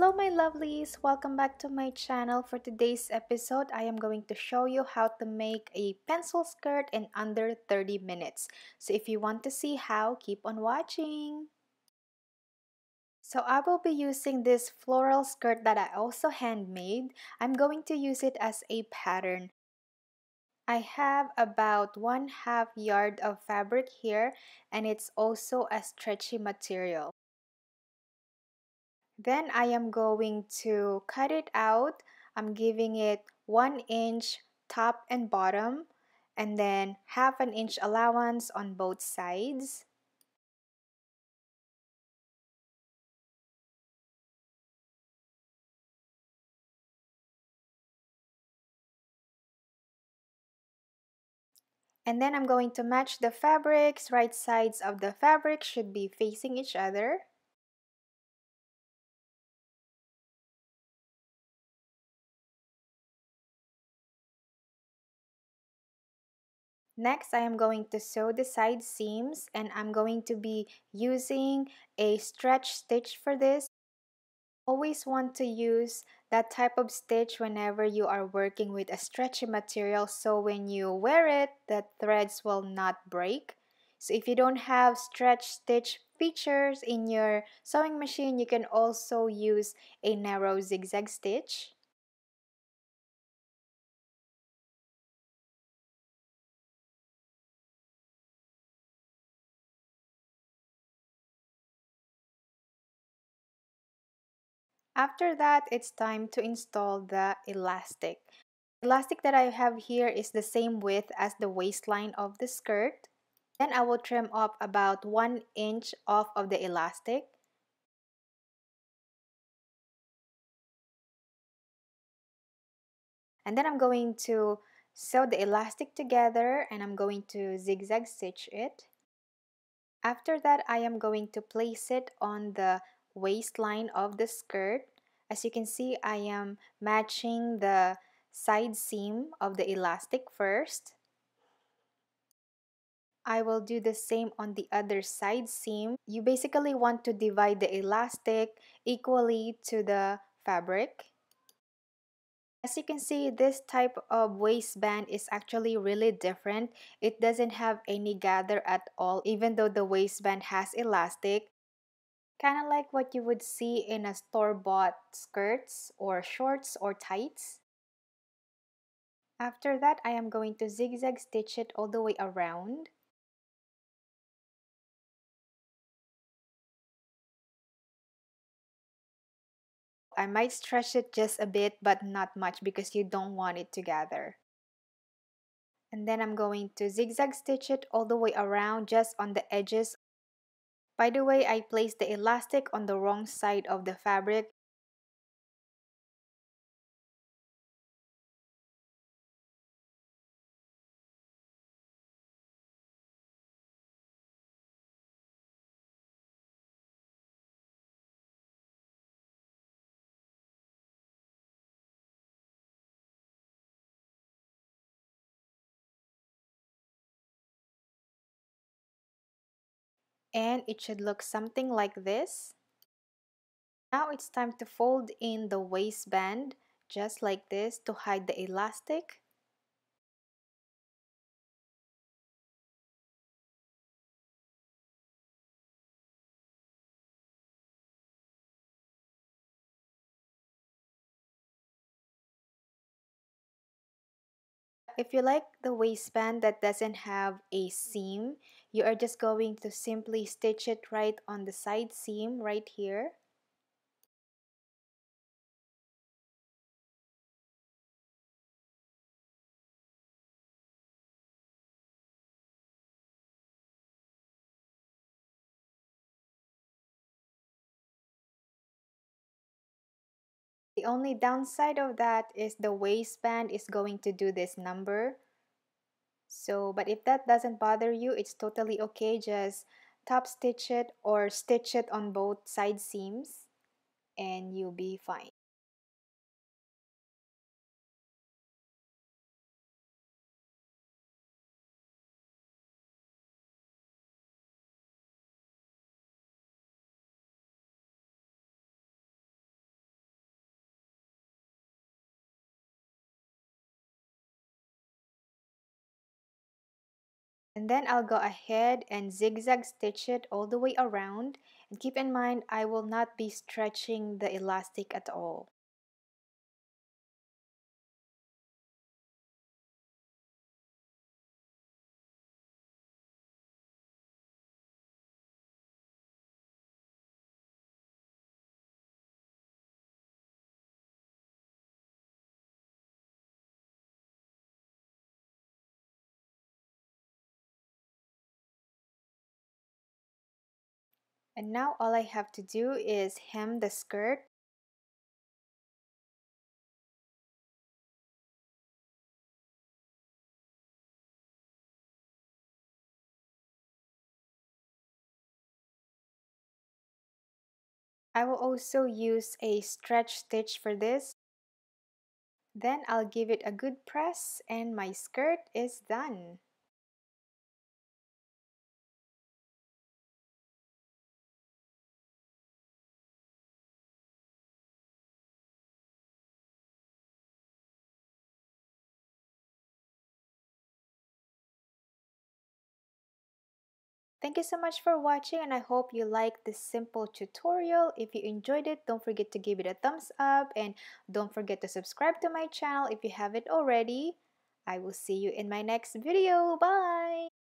Hello my lovelies, welcome back to my channel. For today's episode, I am going to show you how to make a pencil skirt in under 30 minutes. So if you want to see how, keep on watching. So I will be using this floral skirt that I also handmade. I'm going to use it as a pattern. I have about 1/2 yard of fabric here, and it's also a stretchy material. Then I am going to cut it out. I'm giving it 1 inch top and bottom, and then 1/2 inch allowance on both sides. And then I'm going to match the fabrics. Right sides of the fabric should be facing each other. Next, I am going to sew the side seams, and I'm going to be using a stretch stitch for this. Always want to use that type of stitch whenever you are working with a stretchy material, so when you wear it, the threads will not break. So if you don't have stretch stitch features in your sewing machine, you can also use a narrow zigzag stitch. After that, it's time to install the elastic. The elastic that I have here is the same width as the waistline of the skirt. Then I will trim up about 1 inch off of the elastic. And then I'm going to sew the elastic together, and I'm going to zigzag stitch it. After that, I am going to place it on the waistline of the skirt. As you can see, I am matching the side seam of the elastic first. I will do the same on the other side seam. You basically want to divide the elastic equally to the fabric. As you can see, this type of waistband is actually really different. It doesn't have any gather at all, even though the waistband has elastic. Kind of like what you would see in a store-bought skirts or shorts or tights. After that, I am going to zigzag stitch it all the way around. I might stretch it just a bit, but not much because you don't want it to gather. And then I'm going to zigzag stitch it all the way around, just on the edges. By the way, I placed the elastic on the wrong side of the fabric. And it should look something like this. Now it's time to fold in the waistband, just like this, to hide the elastic. If you like the waistband that doesn't have a seam, you are just going to simply stitch it right on the side seam right here. The only downside of that is the waistband is going to do this number. So, but if that doesn't bother you, it's totally okay. Just top stitch it or stitch it on both side seams and you'll be fine. And then I'll go ahead and zigzag stitch it all the way around. And keep in mind, I will not be stretching the elastic at all. And now all I have to do is hem the skirt. I will also use a stretch stitch for this. Then I'll give it a good press and my skirt is done. Thank you so much for watching, and I hope you liked this simple tutorial. If you enjoyed it, don't forget to give it a thumbs up and don't forget to subscribe to my channel if you haven't already. I will see you in my next video. Bye!